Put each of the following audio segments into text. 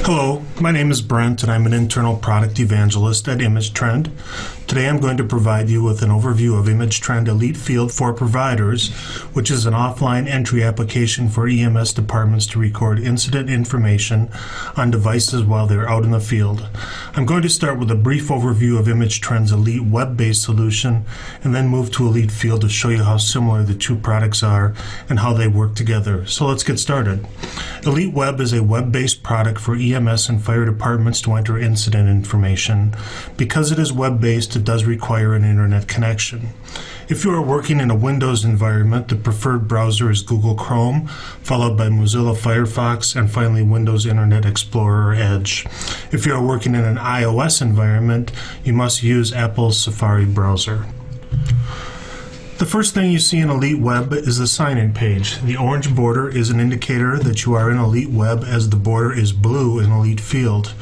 Hello, my name is Brent and I'm an internal product evangelist at ImageTrend. Today I'm going to provide you with an overview of ImageTrend Elite Field for Providers, which is an offline entry application for EMS departments to record incident information on devices while they're out in the field. I'm going to start with a brief overview of ImageTrend's Elite web-based solution and then move to Elite Field to show you how similar the two products are and how they work together. So let's get started. Elite Web is a web-based product for EMS and fire departments to enter incident information. Because it is web-based, it does require an internet connection. If you are working in a Windows environment, the preferred browser is Google Chrome, followed by Mozilla Firefox, and finally Windows Internet Explorer or Edge. If you are working in an iOS environment, you must use Apple's Safari browser. The first thing you see in Elite Web is the sign-in page. The orange border is an indicator that you are in Elite Web, as the border is blue in Elite Field.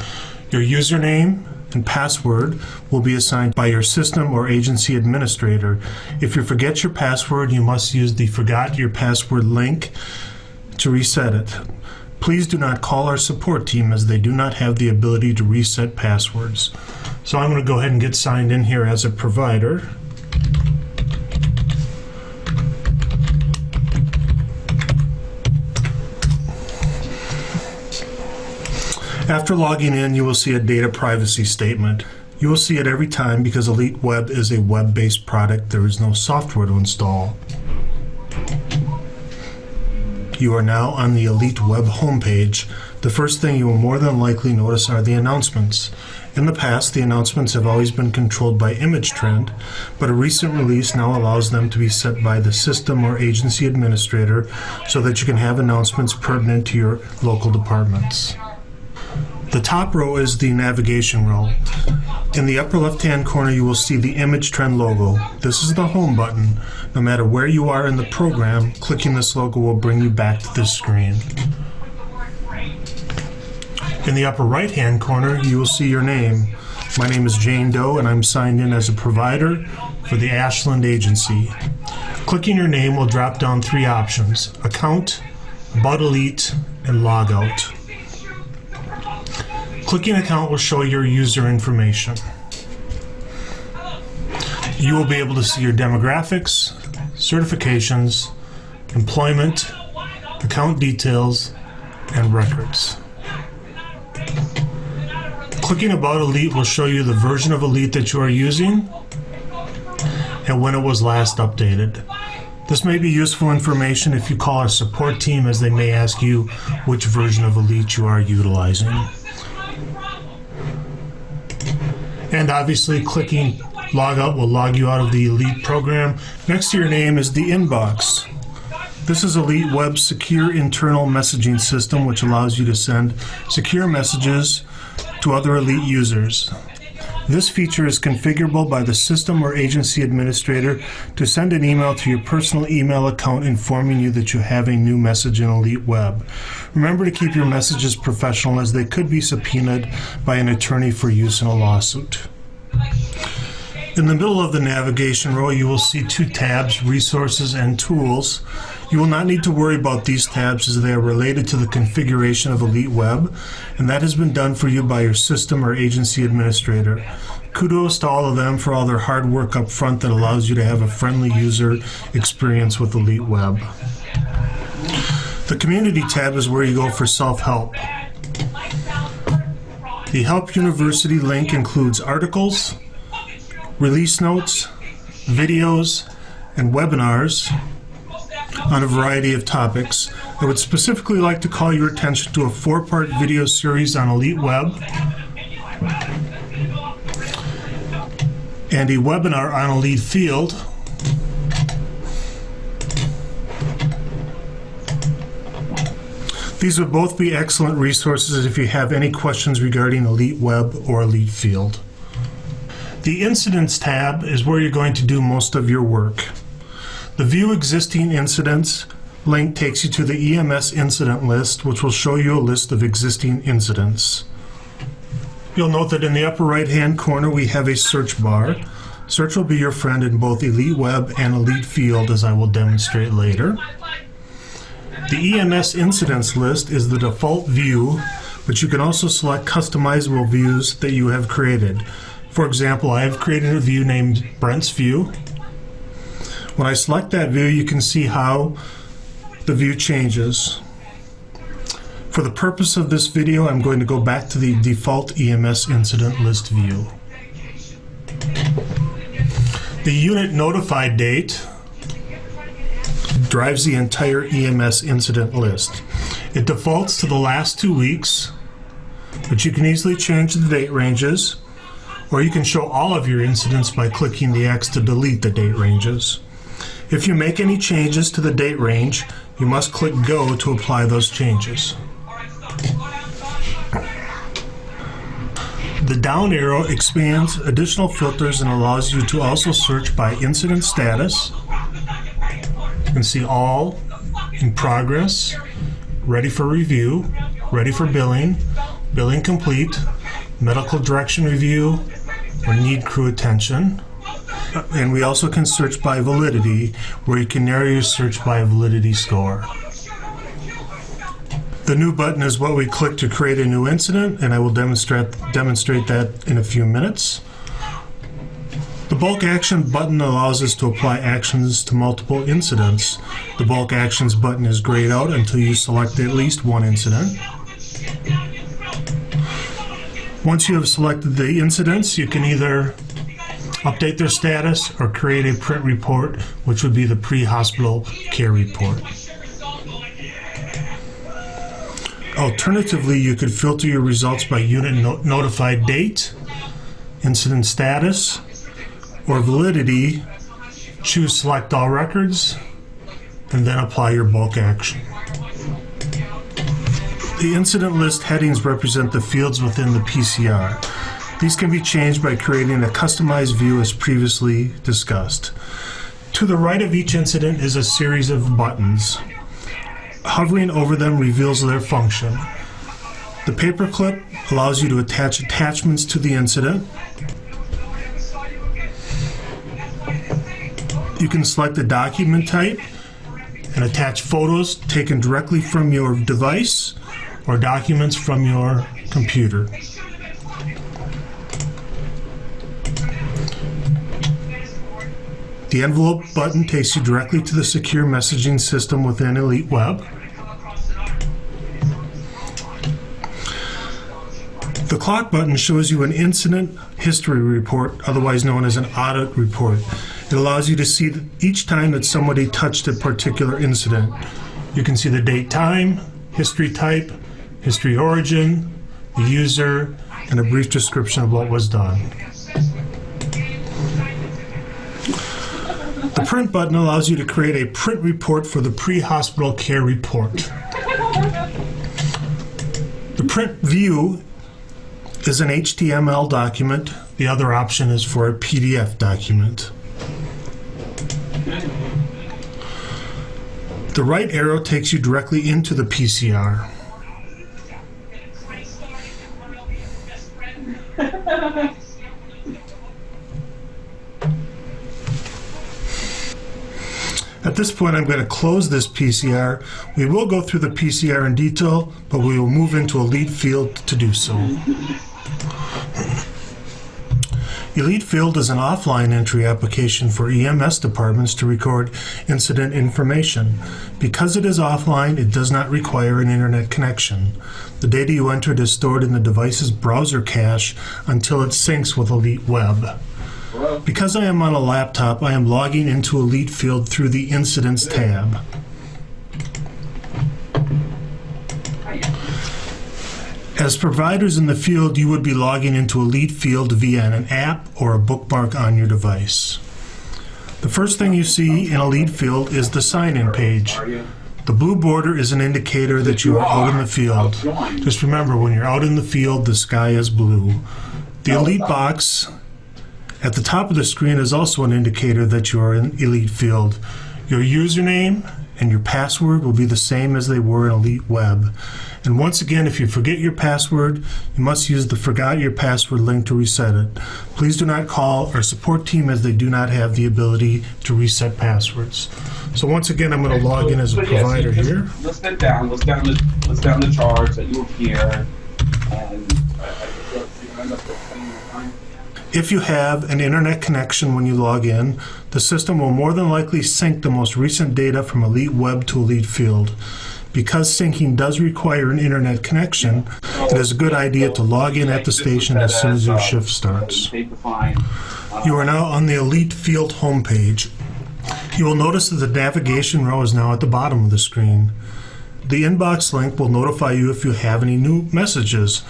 Your username and password will be assigned by your system or agency administrator. If you forget your password, you must use the Forgot Your Password link to reset it. Please do not call our support team, as they do not have the ability to reset passwords. So I'm going to go ahead and get signed in here as a provider. After logging in, you will see a data privacy statement. You will see it every time because Elite Web is a web-based product. There is no software to install. You are now on the Elite Web homepage. The first thing you will more than likely notice are the announcements. In the past, the announcements have always been controlled by ImageTrend, but a recent release now allows them to be set by the system or agency administrator so that you can have announcements pertinent to your local departments. The top row is the navigation row. In the upper left-hand corner, you will see the ImageTrend logo. This is the home button. No matter where you are in the program, clicking this logo will bring you back to this screen. In the upper right-hand corner, you will see your name. My name is Jane Doe, and I'm signed in as a provider for the Ashland agency. Clicking your name will drop down three options: Account, About Elite, and Logout. Clicking Account will show your user information. You will be able to see your demographics, certifications, employment, account details, and records. Clicking About Elite will show you the version of Elite that you are using and when it was last updated. This may be useful information if you call our support team, as they may ask you which version of Elite you are utilizing. And obviously, clicking Logout will log you out of the Elite program. Next to your name is the inbox. This is Elite Web's secure internal messaging system, which allows you to send secure messages to other Elite users. This feature is configurable by the system or agency administrator to send an email to your personal email account informing you that you have a new message in Elite Web. Remember to keep your messages professional, as they could be subpoenaed by an attorney for use in a lawsuit. In the middle of the navigation row, you will see two tabs: Resources and Tools. You will not need to worry about these tabs, as they are related to the configuration of Elite Web, and that has been done for you by your system or agency administrator. Kudos to all of them for all their hard work up front that allows you to have a friendly user experience with Elite Web. The Community tab is where you go for self-help. The Help University link includes articles, release notes, videos, and webinars on a variety of topics. I would specifically like to call your attention to a 4-part video series on Elite Web and a webinar on Elite Field. These would both be excellent resources if you have any questions regarding Elite Web or Elite Field. The Incidents tab is where you're going to do most of your work. The View Existing Incidents link takes you to the EMS incident list, which will show you a list of existing incidents. You'll note that in the upper right-hand corner we have a search bar. Search will be your friend in both Elite Web and Elite Field, as I will demonstrate later. The EMS incidents list is the default view but you can also select customizable views that you have created. For example, I have created a view named Brent's View. When I select that view, you can see how the view changes. For the purpose of this video, I'm going to go back to the default EMS incident list view. The unit notified date drives the entire EMS incident list. It defaults to the last 2 weeks, but you can easily change the date ranges, or you can show all of your incidents by clicking the X to delete the date ranges. If you make any changes to the date range, you must click Go to apply those changes. The down arrow expands additional filters and allows you to also search by incident status. You can see all, in progress, ready for review, ready for billing, billing complete, medical direction review, or need crew attention. And we also can search by validity, where you can narrow your search by a validity score. The new button is what we click to create a new incident, and I will demonstrate that in a few minutes. The bulk action button allows us to apply actions to multiple incidents. The bulk actions button is grayed out until you select at least one incident. Once you have selected the incidents, you can either update their status or create a print report, which would be the pre-hospital care report. Alternatively, you could filter your results by unit notified date, incident status, or validity. Choose select all records, and then apply your bulk action. The incident list headings represent the fields within the PCR. These can be changed by creating a customized view as previously discussed. To the right of each incident is a series of buttons. Hovering over them reveals their function. The paperclip allows you to attach attachments to the incident. You can select a document type and attach photos taken directly from your device or documents from your computer. The envelope button takes you directly to the secure messaging system within Elite Web. The clock button shows you an incident history report, otherwise known as an audit report. It allows you to see each time that somebody touched a particular incident. You can see the date, time, history type, history origin, the user, and a brief description of what was done. The print button allows you to create a print report for the pre-hospital care report. The print view is an HTML document. The other option is for a PDF document. The right arrow takes you directly into the PCR. At this point, I'm going to close this PCR. We will go through the PCR in detail, but we will move into Elite Field to do so. Elite Field is an offline entry application for EMS departments to record incident information. Because it is offline, it does not require an internet connection. The data you entered is stored in the device's browser cache until it syncs with Elite Web. Because I am on a laptop, I am logging into Elite Field through the Incidents tab. As providers in the field, you would be logging into Elite Field via an app or a bookmark on your device. The first thing you see in Elite Field is the sign-in page. The blue border is an indicator that you are out in the field. Just remember, when you're out in the field, the sky is blue. The Elite box at the top of the screen is also an indicator that you are in Elite Field. Your username and your password will be the same as they were in Elite Web. And once again, if you forget your password, you must use the Forgot Your Password link to reset it. Please do not call our support team, as they do not have the ability to reset passwords. So once again, I'm going to log in as a provider here. Let's get down. Let's down the charts that you appear. If you have an internet connection when you log in, the system will more than likely sync the most recent data from Elite Web to Elite Field. Because syncing does require an internet connection, it is a good idea to log in at the station as soon as your shift starts. You are now on the Elite Field homepage. You will notice that the navigation row is now at the bottom of the screen. The inbox link will notify you if you have any new messages,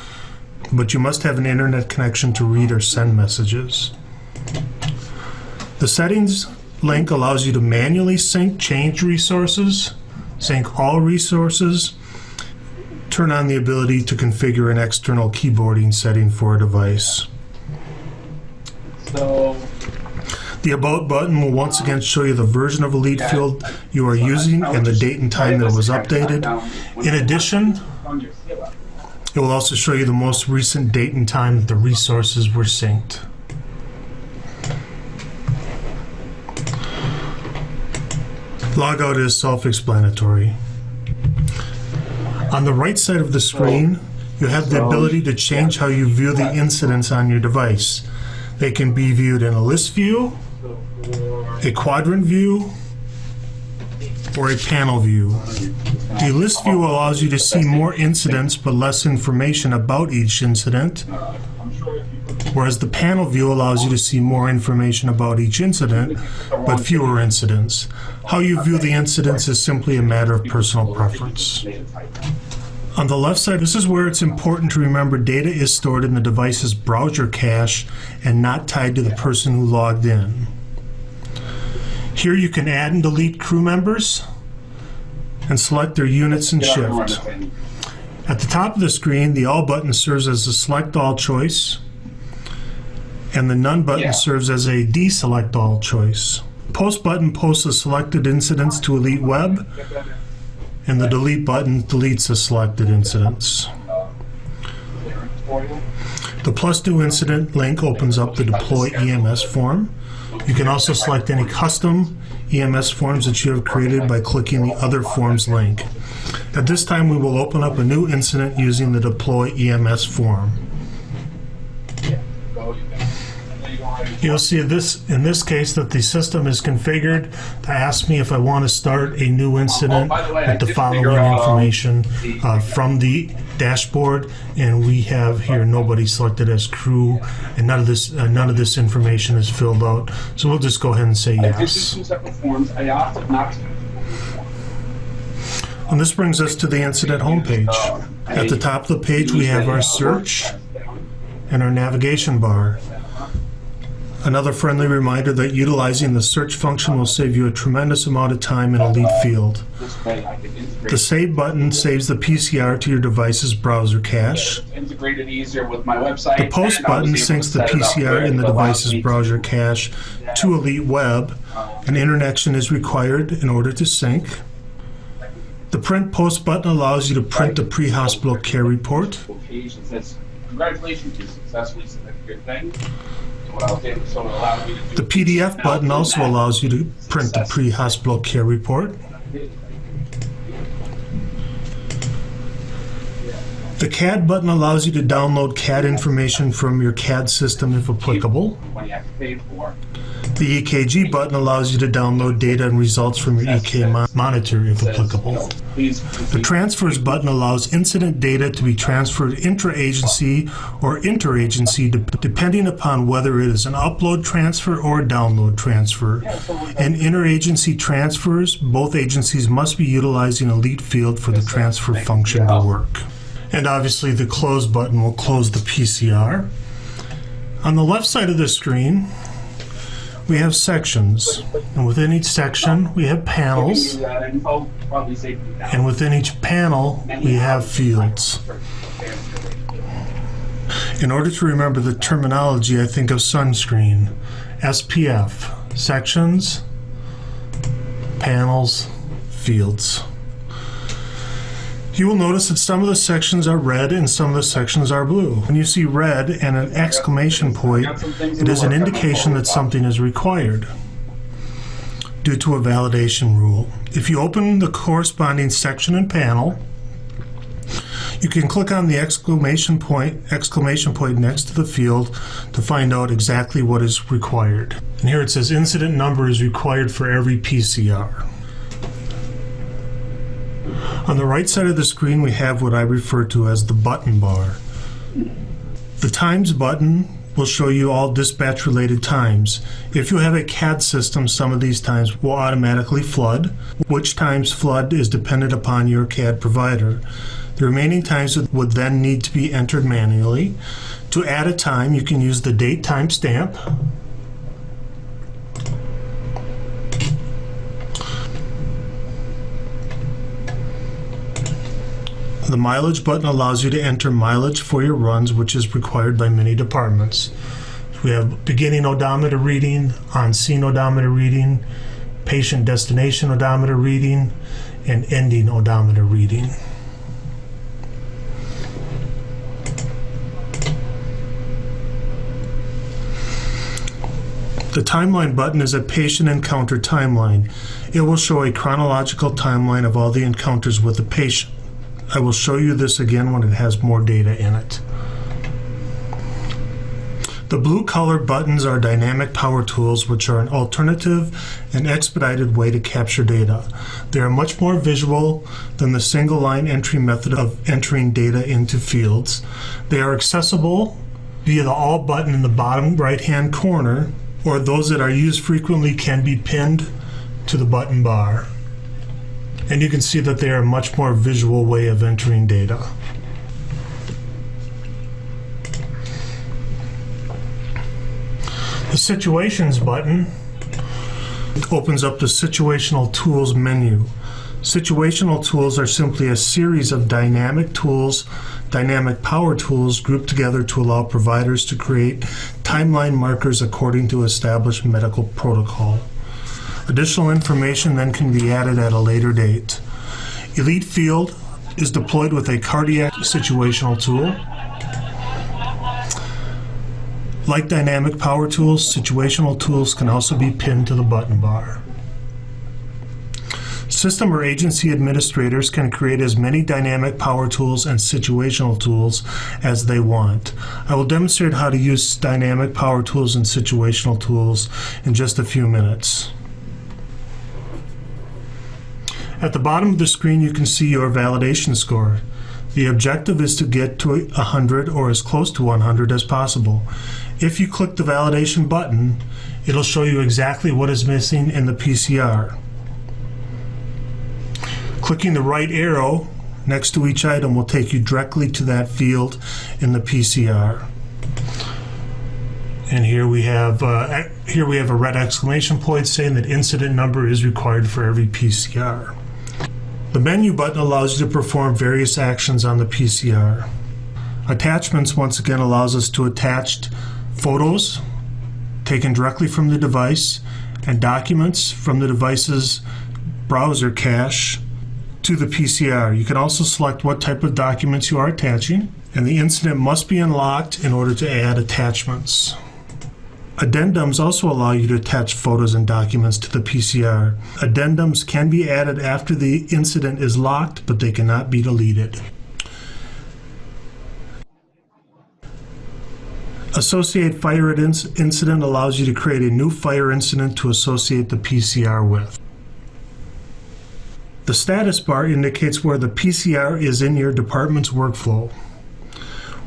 but you must have an internet connection to read or send messages. The settings link allows you to manually sync change resources, sync all resources, turn on the ability to configure an external keyboarding setting for a device. The About button will once again show you the version of Elite Field you are using and the date and time that it was updated. In addition, it will also show you the most recent date and time that the resources were synced. Logout is self-explanatory. On the right side of the screen, you have the ability to change how you view the incidents on your device. They can be viewed in a list view, a quadrant view, or a panel view. The list view allows you to see more incidents but less information about each incident, whereas the panel view allows you to see more information about each incident but fewer incidents. How you view the incidents is simply a matter of personal preference. On the left side, this is where it's important to remember data is stored in the device's browser cache and not tied to the person who logged in. Here you can add and delete crew members and select their units and shift. At the top of the screen, the All button serves as a Select All choice, and the None button serves as a Deselect All choice. Post button posts the selected incidents to Elite Web, and the Delete button deletes the selected incidents. The Plus New Incident link opens up the Deploy EMS form. You can also select any custom EMS forms that you have created by clicking the Other Forms link. At this time, we will open up a new incident using the Deploy EMS form. You'll see in this case that the system is configured to ask me if I want to start a new incident with the following information from the dashboard, and we have here nobody selected as crew, and none of this information is filled out. So we'll just go ahead and say yes. And this brings us to the incident homepage. At the top of the page, we have our search and our navigation bar. Another friendly reminder that utilizing the search function will save you a tremendous amount of time in Elite Field. The Save button saves the PCR to your device's browser cache. The Post button syncs the PCR in the device's browser cache to Elite Web. An interconnection is required in order to sync. The Print Post button allows you to print the pre-hospital care report. Congratulations, you successfully submitted your thing. The PDF button also allows you to print the pre-hospital care report. The CAD button allows you to download CAD information from your CAD system if applicable. The EKG button allows you to download data and results from your EK monitor if applicable. The Transfers button allows incident data to be transferred intra-agency or interagency depending upon whether it is an upload transfer or a download transfer. In interagency transfers, both agencies must be utilizing Elite Field for the transfer function to work. And obviously the Close button will close the PCR. On the left side of the screen, we have sections, and within each section we have panels, and within each panel we have fields. In order to remember the terminology, I think of sunscreen, SPF, sections, panels, fields. You will notice that some of the sections are red and some of the sections are blue. When you see red and an exclamation point, it is an indication that something is required due to a validation rule. If you open the corresponding section and panel, You can click on the exclamation point next to the field to find out exactly what is required. And here it says incident number is required for every PCR. On the right side of the screen, we have what I refer to as the button bar. The times button will show you all dispatch-related times. If you have a CAD system, some of these times will automatically flood. Which times flood is dependent upon your CAD provider. The remaining times would then need to be entered manually. To add a time, you can use the date timestamp. The mileage button allows you to enter mileage for your runs, which is required by many departments. We have beginning odometer reading, on-scene odometer reading, patient destination odometer reading, and ending odometer reading. The timeline button is a patient encounter timeline. It will show a chronological timeline of all the encounters with the patient. I will show you this again when it has more data in it. The blue colored buttons are dynamic power tools, which are an alternative and expedited way to capture data. They are much more visual than the single line entry method of entering data into fields. They are accessible via the all button in the bottom right hand corner, or those that are used frequently can be pinned to the button bar. And you can see that they are a much more visual way of entering data. The Situations button opens up the Situational Tools menu. Situational tools are simply a series of dynamic tools, dynamic power tools grouped together to allow providers to create timeline markers according to established medical protocol. Additional information then can be added at a later date. Elite Field is deployed with a cardiac situational tool. Like dynamic power tools, situational tools can also be pinned to the button bar. System or agency administrators can create as many dynamic power tools and situational tools as they want. I will demonstrate how to use dynamic power tools and situational tools in just a few minutes. At the bottom of the screen, you can see your validation score. The objective is to get to 100 or as close to 100 as possible. If you click the validation button, it'll show you exactly what is missing in the PCR. Clicking the right arrow next to each item will take you directly to that field in the PCR. And here we have a red exclamation point saying that incident number is required for every PCR. The menu button allows you to perform various actions on the PCR. Attachments once again allows us to attach photos taken directly from the device and documents from the device's browser cache to the PCR. You can also select what type of documents you are attaching, and the incident must be unlocked in order to add attachments. Addendums also allow you to attach photos and documents to the PCR. Addendums can be added after the incident is locked, but they cannot be deleted. Associate Fire Incident allows you to create a new fire incident to associate the PCR with. The status bar indicates where the PCR is in your department's workflow.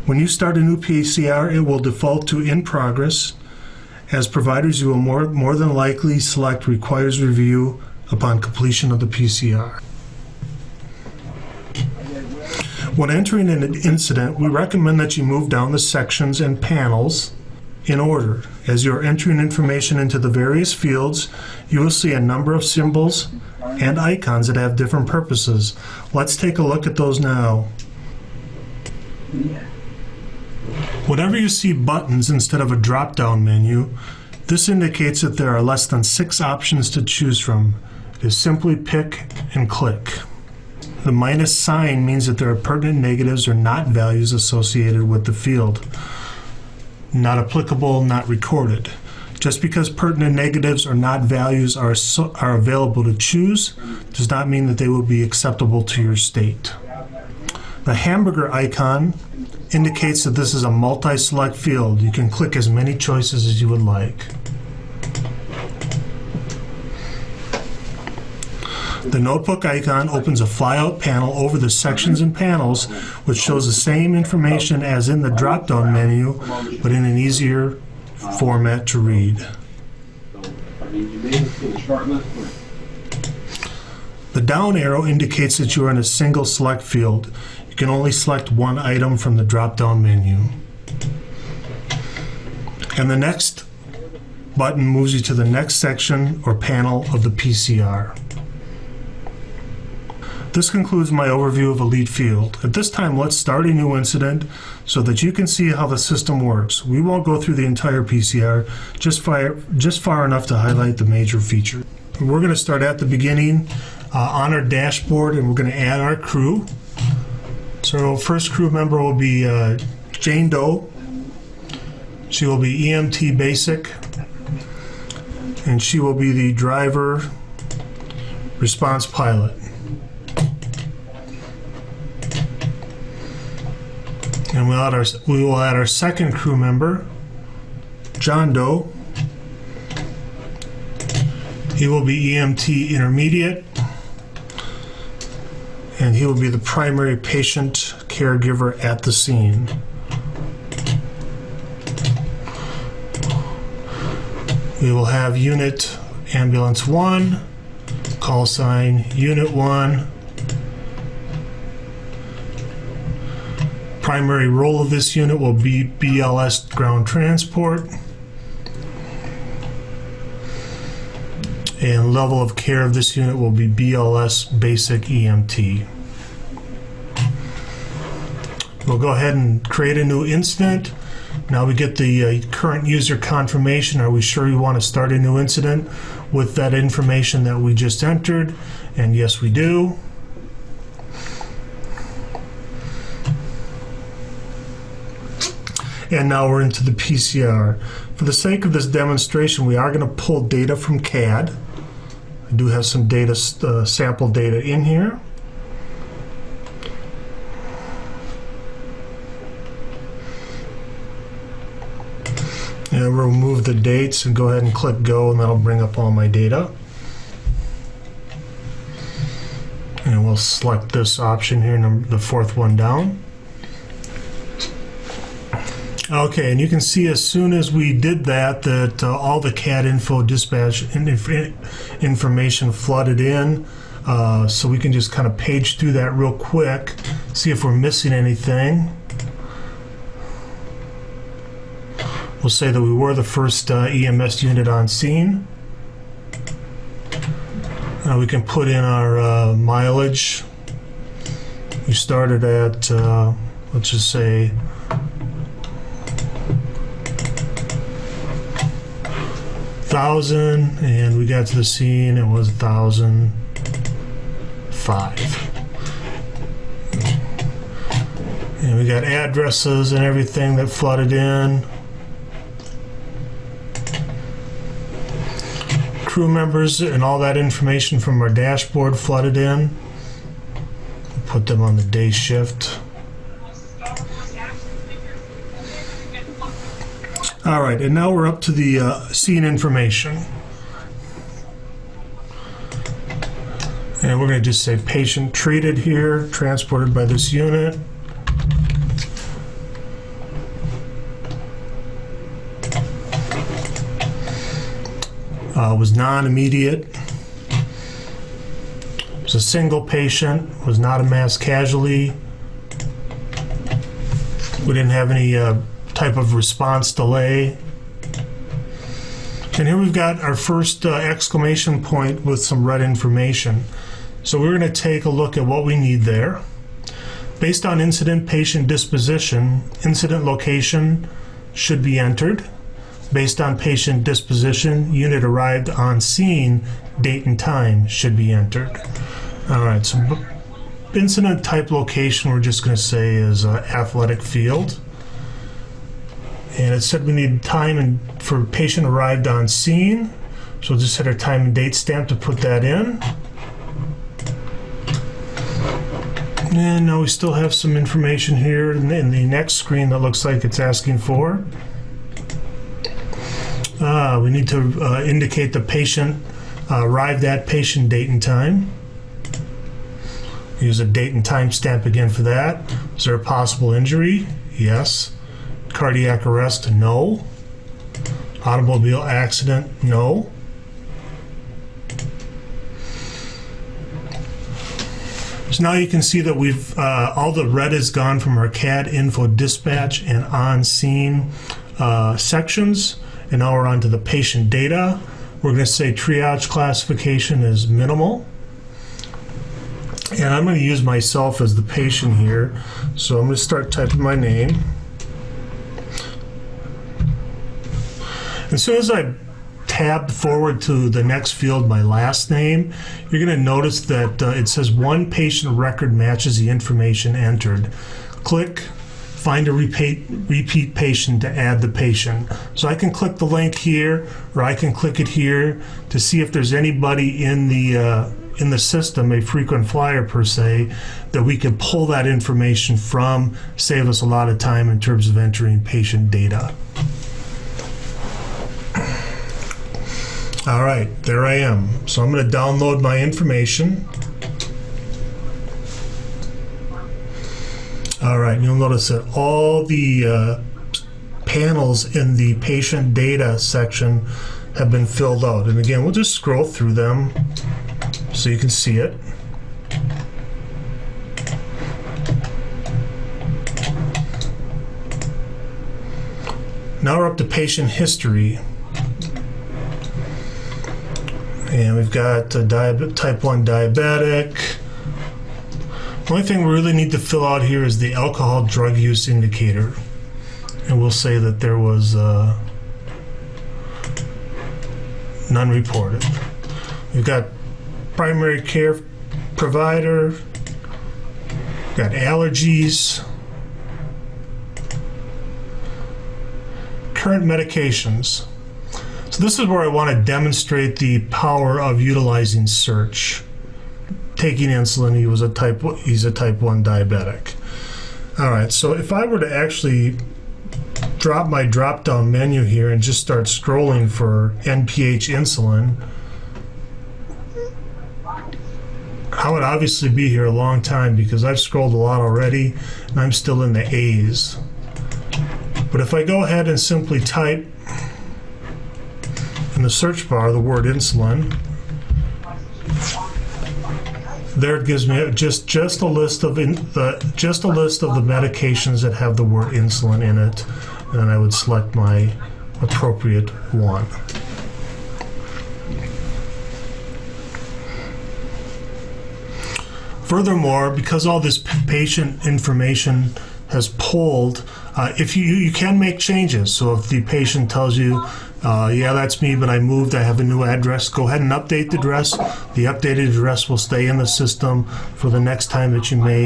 When you start a new PCR, it will default to in progress. As providers, you will more than likely select requires review upon completion of the PCR. When entering an incident, we recommend that you move down the sections and panels in order. As you are entering information into the various fields, you will see a number of symbols and icons that have different purposes. Let's take a look at those now. Whenever you see buttons instead of a drop-down menu, this indicates that there are less than 6 options to choose from. It is simply pick and click. The minus sign means that there are pertinent negatives or not values associated with the field. Not applicable, not recorded. Just because pertinent negatives or not values are available to choose does not mean that they will be acceptable to your state. The hamburger icon indicates that this is a multi-select field. You can click as many choices as you would like. The notebook icon opens a flyout panel over the sections and panels, which shows the same information as in the drop-down menu, but in an easier format to read. The down arrow indicates that you are in a single select field. You can only select one item from the drop-down menu. And the next button moves you to the next section or panel of the PCR. This concludes my overview of Elite Field. At this time, let's start a new incident so that you can see how the system works. We won't go through the entire PCR, just far enough to highlight the major features. We're going to start at the beginning on our dashboard, and we're going to add our crew. So first crew member will be Jane Doe. She will be EMT Basic, and she will be the driver response pilot. And we will add our second crew member, John Doe. He will be EMT Intermediate, and he will be the primary patient caregiver at the scene. We will have Unit Ambulance 1, call sign Unit 1. Primary role of this unit will be BLS ground transport. And level of care of this unit will be BLS basic EMT. We'll go ahead and create a new incident. Now we get the current user confirmation. Are we sure we want to start a new incident with that information that we just entered? And yes, we do. And now we're into the PCR. For the sake of this demonstration, we are going to pull data from CAD. I do have some data, sample data in here. And we'll remove the dates and go ahead and click go, and that'll bring up all my data. And we'll select this option here, the fourth one down. Okay, and you can see as soon as we did that, all the CAD info dispatch information flooded in. So we can just kind of page through that real quick, see if we're missing anything. We'll say that we were the first EMS unit on scene. We can put in our mileage. We started at, let's just say, 1,000, and we got to the scene, it was 1,005. And we got addresses and everything that flooded in. Crew members and all that information from our dashboard flooded in. Put them on the day shift. All right, and now we're up to the scene information. And we're going to just say patient treated here, transported by this unit. Was non-immediate. Was a single patient, was not a mass casualty. We didn't have any type of response delay. And here we've got our first exclamation point with some red information. So we're going to take a look at what we need there. Based on incident patient disposition, incident location should be entered. Based on patient disposition, unit arrived on scene, date and time should be entered. All right, so incident type location we're just going to say is athletic field. And it said we need time for patient arrived on scene. So we'll just hit our time and date stamp to put that in. And now we still have some information here in the next screen that looks like it's asking for. We need to indicate the patient arrived at patient date and time. Use a date and time stamp again for that. Is there a possible injury? Yes. Cardiac arrest? No. Automobile accident? No. So now you can see that we've all the red is gone from our CAD info dispatch and on scene sections, and now we're on to the patient data. We're going to say triage classification is minimal. And I'm going to use myself as the patient here. So I'm going to start typing my name. As soon as I tab forward to the next field, my last name, you're going to notice that it says one patient record matches the information entered. Click find a repeat patient to add the patient. So I can click the link here, or I can click it here to see if there's anybody in the system, a frequent flyer per se, that we can pull that information from, save us a lot of time in terms of entering patient data. All right, there I am. So I'm going to download my information. All right, you'll notice that all the panels in the patient data section have been filled out. And again, we'll just scroll through them so you can see it. Now we're up to patient history. And we've got type 1 diabetic. The only thing we really need to fill out here is the alcohol drug use indicator. And we'll say that there was none reported. We've got primary care provider, got allergies, current medications. So this is where I want to demonstrate the power of utilizing search. Taking insulin, he's a type 1 diabetic. All right, so if I were to actually drop my drop-down menu here and just start scrolling for NPH insulin, I would obviously be here a long time because I've scrolled a lot already and I'm still in the A's. But if I go ahead and simply type in the search bar the word insulin, there it gives me just a list of the medications that have the word insulin in it, and then I would select my appropriate one. Furthermore, because all this patient information has pulled, if you can make changes. So if the patient tells you, yeah, that's me, but I moved, I have a new address, go ahead and update the address. The updated address will stay in the system for the next time that you may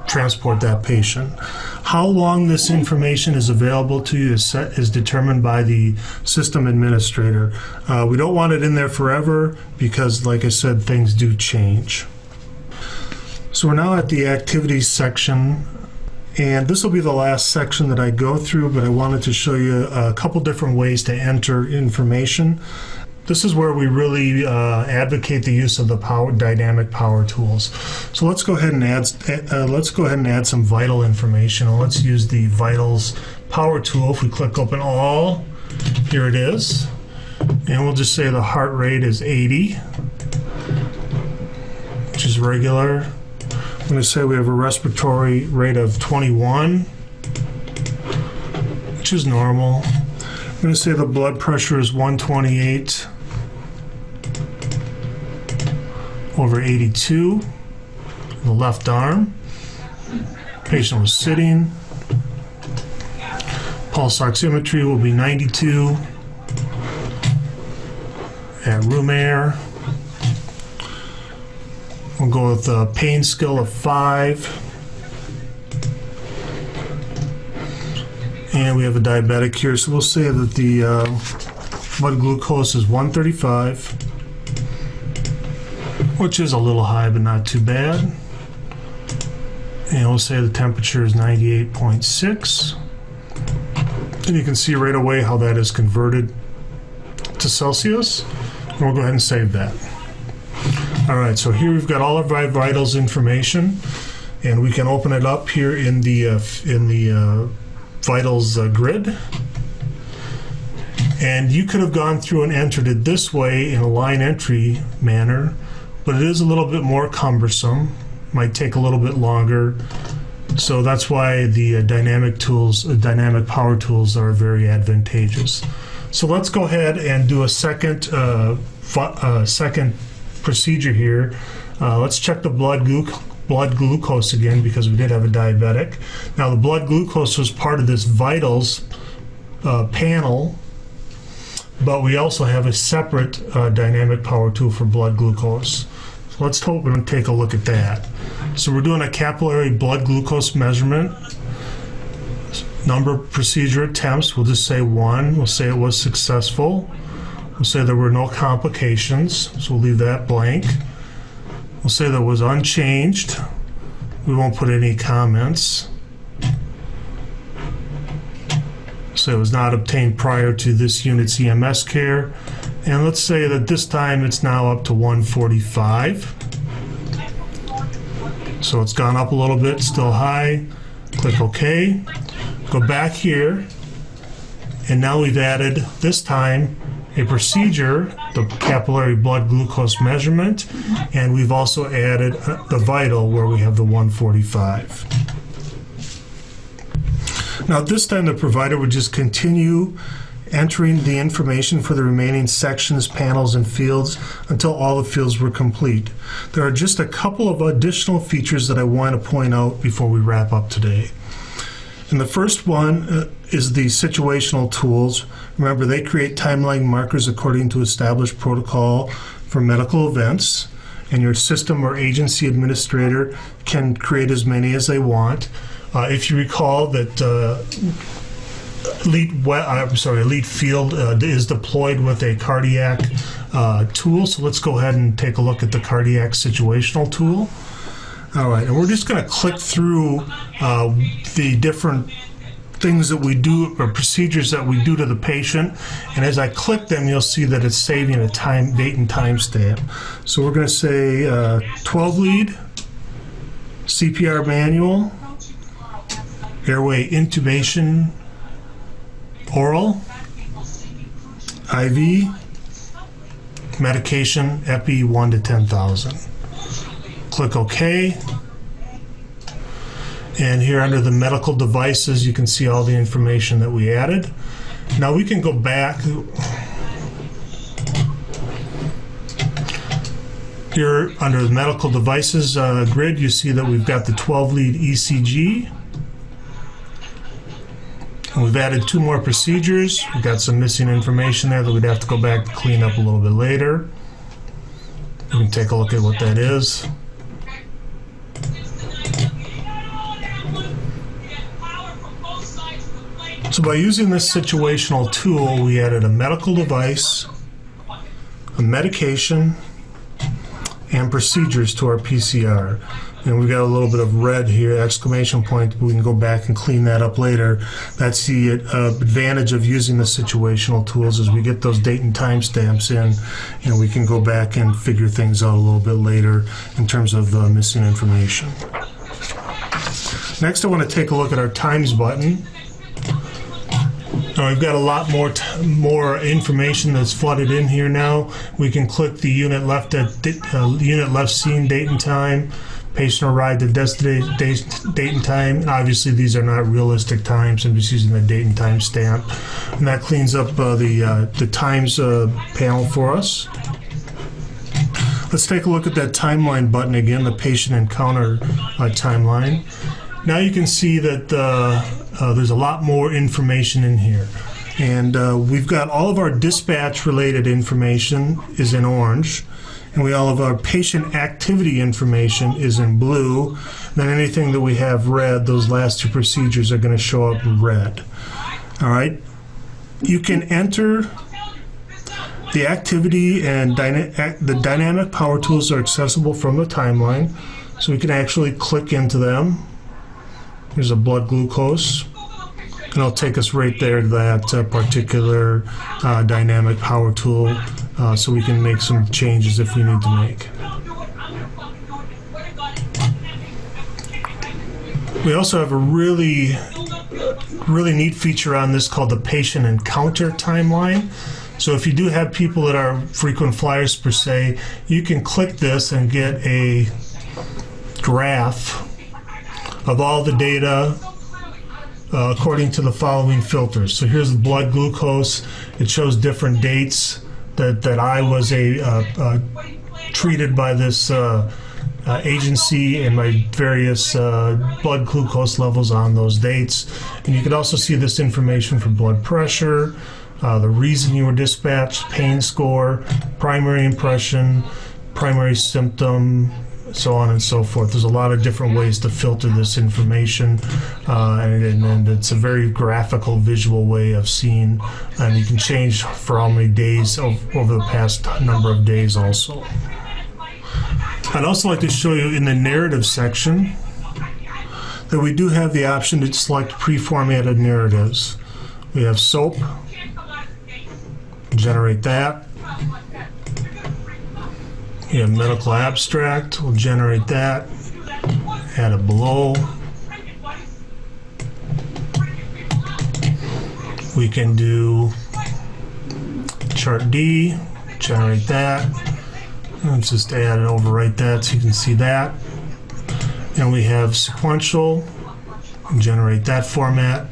transport that patient. How long this information is available to you is determined by the system administrator. We don't want it in there forever because, like I said, things do change. So we're now at the activities section. And this will be the last section that I go through, but I wanted to show you a couple different ways to enter information. This is where we really advocate the use of the dynamic power tools. So let's go ahead and add some vital information. And let's use the vitals power tool. If we click open all, here it is, and we'll just say the heart rate is 80, which is regular. I'm going to say we have a respiratory rate of 21, which is normal. I'm going to say the blood pressure is 128 over 82 in the left arm. Patient was sitting. Pulse oximetry will be 92 at room air. We'll go with a pain scale of 5. And we have a diabetic here, so we'll say that the blood glucose is 135, which is a little high, but not too bad. And we'll say the temperature is 98.6. And you can see right away how that is converted to Celsius. And we'll go ahead and save that. All right, so here we've got all of our vitals information, and we can open it up here in the vitals grid. And you could have gone through and entered it this way in a line entry manner, but it is a little bit more cumbersome. Might take a little bit longer. So that's why the dynamic power tools are very advantageous. So let's go ahead and do a second procedure here. Let's check the blood glucose again, because we did have a diabetic. Now the blood glucose was part of this vitals panel, but we also have a separate dynamic power tool for blood glucose. So let's hope and take a look at that. So we're doing a capillary blood glucose measurement. Number of procedure attempts, we'll just say 1. We'll say it was successful. We'll say there were no complications, so we'll leave that blank. We'll say that was unchanged. We won't put any comments. So it was not obtained prior to this unit's EMS care. And let's say that this time it's now up to 145. So it's gone up a little bit, still high. Click OK. Go back here, and now we've added, this time, a procedure, the capillary blood glucose measurement, and we've also added the vital where we have the 145. Now at this time the provider would just continue entering the information for the remaining sections, panels, and fields until all the fields were complete. There are just a couple of additional features that I want to point out before we wrap up today. And the first one is the situational tools. Remember, they create timeline markers according to established protocol for medical events, and your system or agency administrator can create as many as they want. If you recall that Elite Field is deployed with a cardiac tool, so let's go ahead and take a look at the cardiac situational tool. All right, and we're just going to click through the different things that we do, or procedures that we do to the patient, and as I click them, you'll see that it's saving a date and time stamp. So we're going to say 12 lead, CPR manual, airway intubation, oral, IV, medication, epi 1 to 10,000. Click OK. And here under the medical devices, you can see all the information that we added. Now we can go back. Here under the medical devices grid, you see that we've got the 12 lead ECG. And we've added 2 more procedures. We've got some missing information there that we'd have to go back and clean up a little bit later. We can take a look at what that is. So by using this situational tool, we added a medical device, a medication, and procedures to our PCR. And we've got a little bit of red here, exclamation point. We can go back and clean that up later. That's the advantage of using the situational tools, is we get those date and time stamps in, and we can go back and figure things out a little bit later in terms of missing information. Next, I want to take a look at our times button. Now we've got a lot more information that's flooded in here now. We can click the unit left seen date and time, patient arrived at destination date and time. And obviously these are not realistic times. I'm just using the date and time stamp, and that cleans up the times panel for us. Let's take a look at that timeline button again, the patient encounter timeline. Now you can see that there's a lot more information in here. And we've got all of our dispatch related information is in orange, and all of our patient activity information is in blue. Then anything that we have red, those last 2 procedures are going to show up in red. All right. You can enter the activity, and the dynamic power tools are accessible from the timeline, so we can actually click into them. Here's a blood glucose. And it'll take us right there to that particular dynamic power tool so we can make some changes if we need to make. We also have a really neat feature on this called the patient encounter timeline. So if you do have people that are frequent flyers per se, you can click this and get a graph of all the data according to the following filters. So here's the blood glucose. It shows different dates that I was treated by this agency and my various blood glucose levels on those dates. And you can also see this information for blood pressure, the reason you were dispatched, pain score, primary impression, primary symptom, so on and so forth. There's a lot of different ways to filter this information, and it's a very graphical, visual way of seeing, and you can change for how many days over the past number of days also. I'd also like to show you in the narrative section that we do have the option to select pre-formatted narratives. We have SOAP, generate that. You have medical abstract, we'll generate that, add it below. We can do chart D, generate that. Let's just add it, overwrite that so you can see that. And we have sequential, generate that format.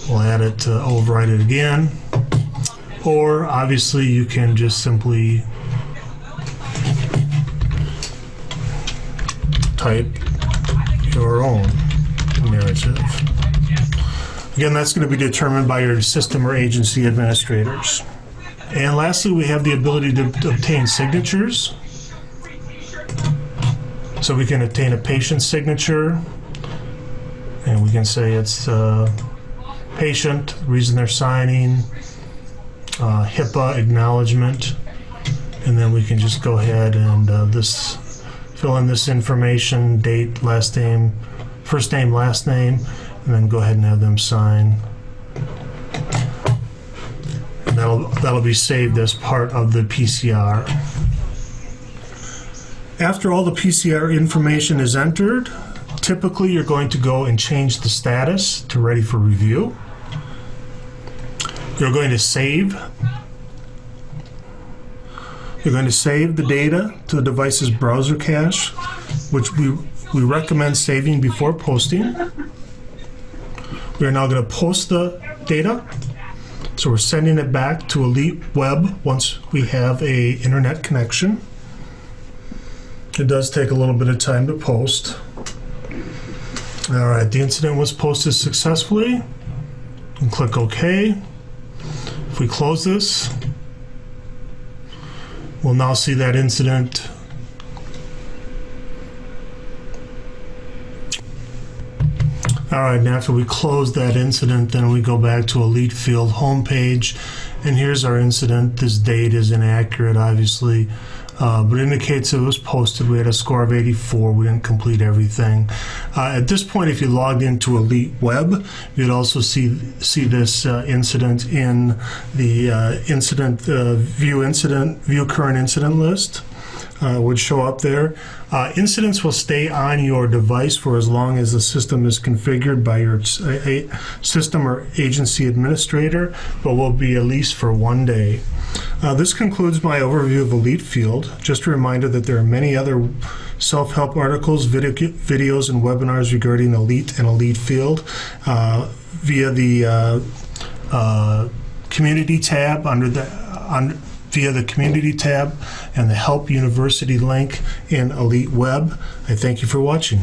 We'll add it to overwrite it again. Or obviously you can just simply type your own narrative. Again, that's going to be determined by your system or agency administrators. And lastly, we have the ability to obtain signatures. So we can obtain a patient signature, and we can say it's patient, reason they're signing, HIPAA acknowledgement, and then we can just go ahead and fill in this information, date, last name, first name, last name, and then go ahead and have them sign. And that'll be saved as part of the PCR. After all the PCR information is entered, typically you're going to go and change the status to ready for review. You're going to save. You're going to save the data to the device's browser cache, which we recommend saving before posting. We are now going to post the data. So we're sending it back to Elite Web once we have a internet connection. It does take a little bit of time to post. All right, the incident was posted successfully. And click OK. If we close this, we'll now see that incident. All right, and after we close that incident, then we go back to Elite Field homepage, and here's our incident. This date is inaccurate, obviously, but it indicates it was posted. We had a score of 84. We didn't complete everything. At this point, if you logged into Elite Web, you'd also see this incident in the view current incident list. Would show up there. Incidents will stay on your device for as long as the system is configured by your system or agency administrator, but will be at least for 1 day. This concludes my overview of Elite Field. Just a reminder that there are many other self-help articles, videos, and webinars regarding Elite and Elite Field via the community tab via the community tab and the Help University link in Elite Web. I thank you for watching.